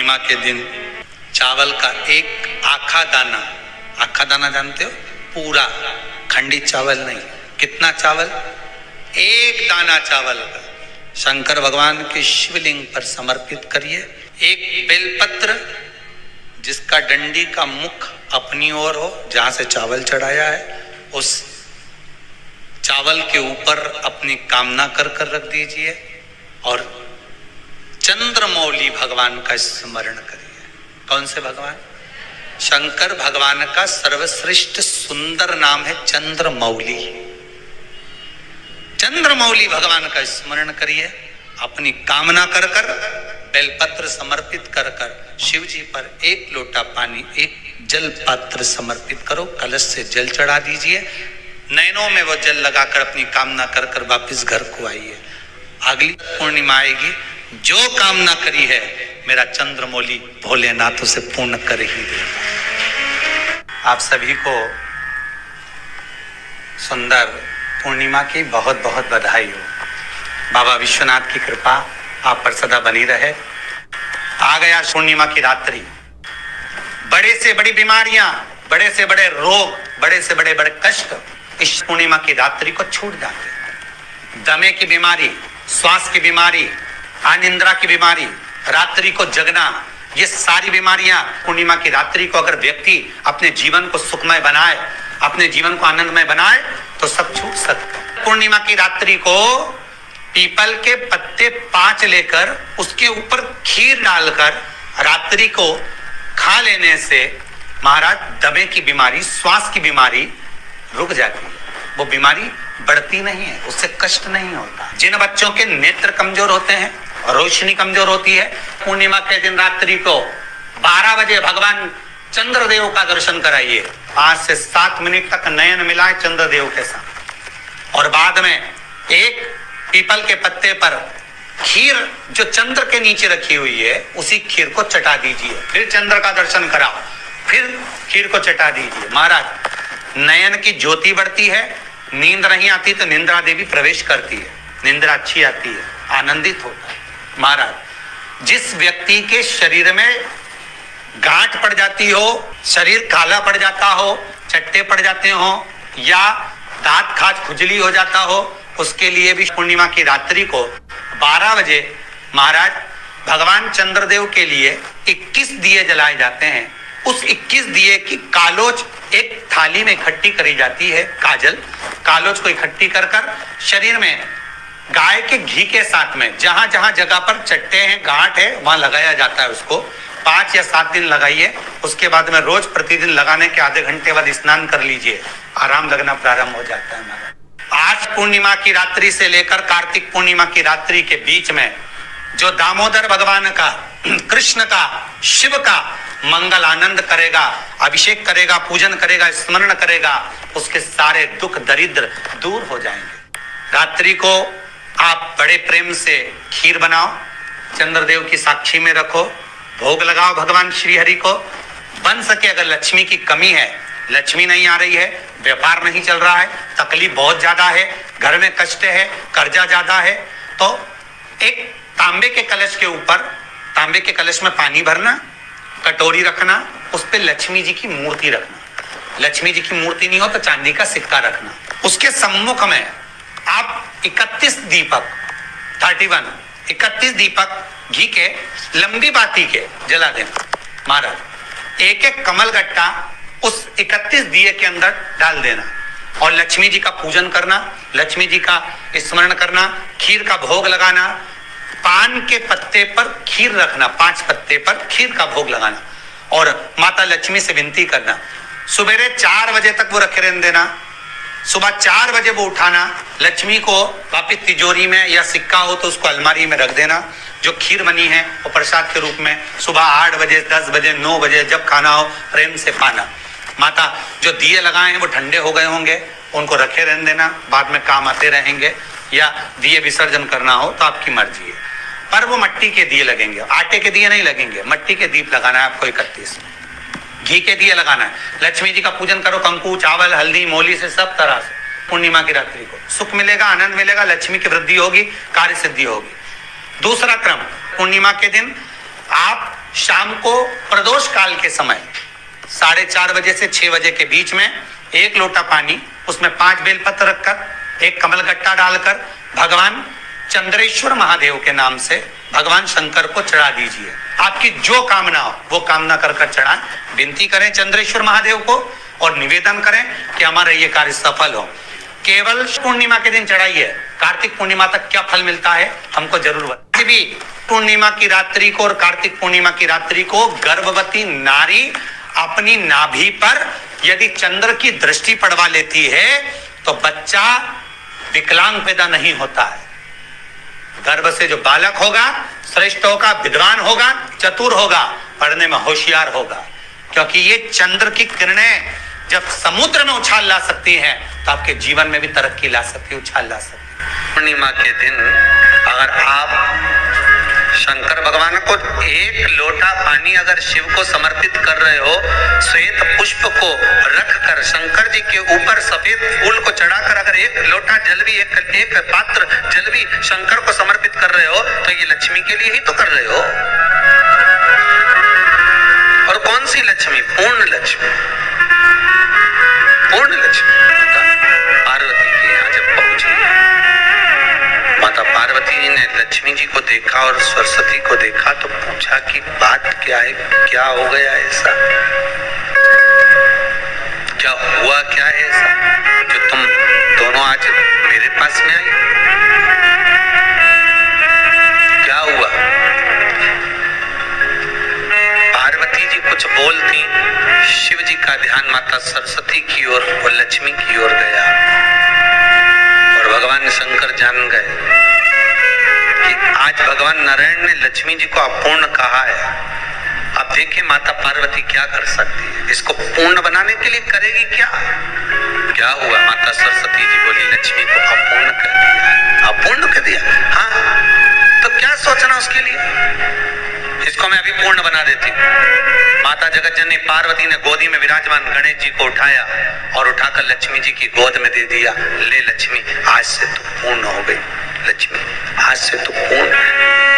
पूर्णिमा के दिन चावल का एक आखा दाना जानते हो, पूरा खंडित चावल नहीं, कितना चावल, एक दाना चावल का शंकर भगवान के शिवलिंग पर समर्पित करिए। एक बेलपत्र जिसका डंडी का मुख अपनी ओर हो, जहां से चावल चढ़ाया है, उस चावल के ऊपर अपनी कामना कर रख दीजिए और चंद्रमौली भगवान का स्मरण करिए। कौन से भगवान? शंकर भगवान का सर्वश्रेष्ठ सुंदर नाम है चंद्रमौली। चंद्रमौली भगवान का स्मरण करिए, अपनी कामना कर बेलपत्र समर्पित कर शिव जी पर एक लोटा पानी, एक जल पात्र समर्पित करो, कलश से जल चढ़ा दीजिए, नैनों में वो जल लगाकर अपनी कामना कर वापिस घर को आइए। अगली पूर्णिमा आएगी, जो कामना करी है मेरा चंद्रमौली भोलेनाथ उसे पूर्ण कर ही देगा। आप सभी को सुंदर पूर्णिमा की बहुत बहुत बधाई हो। बाबा विश्वनाथ की कृपा आप पर सदा बनी रहे। आ गया पूर्णिमा की रात्रि, बड़े से बड़ी बीमारियां, बड़े से बड़े रोग, बड़े से बड़े कष्ट इस पूर्णिमा की रात्रि को छूट जाते हैं। दमे की बीमारी, श्वास की बीमारी, अनिद्रा की बीमारी, रात्रि को जगना, ये सारी बीमारियां पूर्णिमा की रात्रि को अगर व्यक्ति अपने जीवन को सुखमय बनाए, अपने जीवन को आनंदमय बनाए तो सब छूट सकता है। पूर्णिमा की रात्रि को पीपल के पत्ते 5 लेकर उसके ऊपर खीर डालकर रात्रि को खा लेने से महाराज दमे की बीमारी, श्वास की बीमारी रुक जाती है। वो बीमारी बढ़ती नहीं है, उससे कष्ट नहीं होता। जिन बच्चों के नेत्र कमजोर होते हैं, रोशनी कमजोर होती है, पूर्णिमा के दिन रात्रि को 12 बजे भगवान चंद्रदेव का दर्शन कराइए। 5 से 7 मिनट तक नयन मिलाए चंद्रदेव के साथ और बाद में एक पीपल के पत्ते पर खीर जो चंद्र के नीचे रखी हुई है उसी खीर को चटा दीजिए। फिर चंद्र का दर्शन कराओ, फिर खीर को चटा दीजिए। महाराज नयन की ज्योति बढ़ती है, नींद नहीं आती तो निंद्रा देवी प्रवेश करती है, निंद्रा अच्छी आती है, आनंदित होता है। महाराज जिस व्यक्ति के शरीर में गांठ पड़ जाती हो, शरीर काला पड़ जाता हो, चट्टे पड़ जाते हो या दांत खाज खुजली हो जाता हो, उसके लिए भी पूर्णिमा की रात्रि को 12 बजे महाराज भगवान चंद्रदेव के लिए 21 दिए जलाए जाते हैं। उस 21 दिए की कालोज एक थाली में इकट्ठी करी जाती है, कालोज को इकट्ठी कर शरीर में गाय के घी के साथ में जहां जहां जगह पर चट्टे हैं, गांठ है, वहां लगाया जाता है। उसको 5 या 7 दिन लगाइए। उसके बाद में रोज प्रतिदिन लगाने के आधे घंटे बाद स्नान कर लीजिए, आराम लगना प्रारंभ हो जाता है। आज पूर्णिमा की रात्रि से लेकर कार्तिक पूर्णिमा की रात्रि के बीच में जो दामोदर भगवान का, कृष्ण का, शिव का मंगल आनंद करेगा, अभिषेक करेगा, पूजन करेगा, स्मरण करेगा, उसके सारे दुख दरिद्र दूर हो जाएंगे। रात्रि को आप बड़े प्रेम से खीर बनाओ, चंद्रदेव की साक्षी में रखो, भोग लगाओ भगवान श्री हरि को। बन सके अगर लक्ष्मी की कमी है, लक्ष्मी नहीं आ रही है, व्यापार नहीं चल रहा है, तकलीफ बहुत ज्यादा है, घर में कष्ट है, कर्जा ज्यादा है, तो एक तांबे के कलश के ऊपर, तांबे के कलश में पानी भरना, कटोरी रखना, उस पे लक्ष्मी जी की मूर्ति रखना। लक्ष्मी जी की मूर्ति नहीं हो तो चांदी का सिक्का रखना। उसके सम्मुख में आप 31 दीपक घी के लंबी बाती के जला देना। महाराज एक एक कमल गट्टा उस 31 दिए के अंदर डाल देना और लक्ष्मी जी का पूजन करना, लक्ष्मी जी का स्मरण करना, खीर का भोग लगाना, पान के पत्ते पर खीर रखना, 5 पत्ते पर खीर का भोग लगाना और माता लक्ष्मी से विनती करना। सुबेरे 4 बजे तक वो रखे रहने देना, सुबह 4 बजे वो उठाना, लक्ष्मी को वापिस तिजोरी में या सिक्का हो तो उसको अलमारी में रख देना। जो खीर बनी है वो प्रसाद के रूप में सुबह 8 बजे, 10 बजे, 9 बजे जब खाना हो प्रेम से खाना। माता जो दिए लगाए हैं वो ठंडे हो गए होंगे, उनको रखे रहने देना, बाद में काम आते रहेंगे, या दिए विसर्जन करना हो तो आपकी मर्जी है। पर वो मिट्टी के दिए लगेंगे, आटे के दिए नहीं लगेंगे, मिट्टी के दीप लगाना है आपको। 31 घी के दिए लगाना है। लक्ष्मी जी का पूजन करो, कंकु, चावल, हल्दी, मोली से, सब तरह से। पूर्णिमा की रात्रि को सुख मिलेगा, आनंद मिलेगा, लक्ष्मी की वृद्धि होगी, कार्य सिद्धि होगी। दूसरा क्रम, पूर्णिमा के दिन आप शाम को प्रदोष काल के समय 4:30 बजे से 6 बजे के बीच में 1 लोटा पानी, उसमें 5 बेलपत्र रखकर, 1 कमलगट्टा डालकर भगवान चंद्रेश्वर महादेव के नाम से भगवान शंकर को चढ़ा दीजिए। आपकी जो कामना हो वो कामना कर कर चढ़ाएं, विनती करें चंद्रेश्वर महादेव को और निवेदन करें कि हमारा ये कार्य सफल हो। केवल पूर्णिमा के दिन चढ़ाइए, कार्तिक पूर्णिमा तक क्या फल मिलता है हमको जरूर बताइए। भी पूर्णिमा की रात्रि को और कार्तिक पूर्णिमा की रात्रि को गर्भवती नारी अपनी नाभि पर यदि चंद्र की दृष्टि पड़वा लेती है तो बच्चा विकलांग पैदा नहीं होता है। गर्भ से जो बालक होगा श्रेष्ठ होगा, विद्वान होगा, चतुर होगा, पढ़ने में होशियार होगा, क्योंकि ये चंद्र की किरणें जब समुद्र में उछाल ला सकती हैं तो आपके जीवन में भी तरक्की ला सकती है, उछाल ला सकती है। पूर्णिमा के दिन अगर आप शंकर भगवान को 1 लोटा पानी अगर शिव को समर्पित कर रहे हो, श्वेत पुष्प को रखकर शंकर जी के ऊपर सफेद फूल को चढ़ाकर अगर 1 लोटा जल भी, एक पात्र जल भी शंकर को समर्पित कर रहे हो तो ये लक्ष्मी के लिए ही तो कर रहे हो। और कौन सी लक्ष्मी? पूर्ण लक्ष्मी। पूर्ण लक्ष्मी पार्वती के यहाँ जब पहुंची, माता पार्वती जी ने लक्ष्मी जी को देखा और सरस्वती को देखा तो पूछा कि बात क्या है, क्या हो गया ऐसा, क्या हुआ, क्या है ऐसा जो तुम दोनों आज मेरे पास में आई? क्या हुआ? पार्वती जी कुछ बोलती, शिव जी का ध्यान माता सरस्वती की ओर और लक्ष्मी की ओर गया और भगवान शंकर जान गए कि आज भगवान नारायण ने लक्ष्मी जी को अपूर्ण कहा है। अब देखिए माता पार्वती क्या कर सकती है, इसको पूर्ण बनाने के लिए करेगी क्या? क्या हुआ? माता सरस्वती जी बोली लक्ष्मी को अपूर्ण कर दिया। अपूर्ण कर दिया? हाँ, तो क्या सोचना उसके लिए, इसको मैं अभी पूर्ण बना देती हूँ। माता जगत जननी पार्वती ने गोदी में विराजमान गणेश जी को उठाया और उठाकर लक्ष्मी जी की गोद में दे दिया। ले लक्ष्मी, आज से तू पूर्ण हो गई। लक्ष्मी, आज से तू पूर्ण है।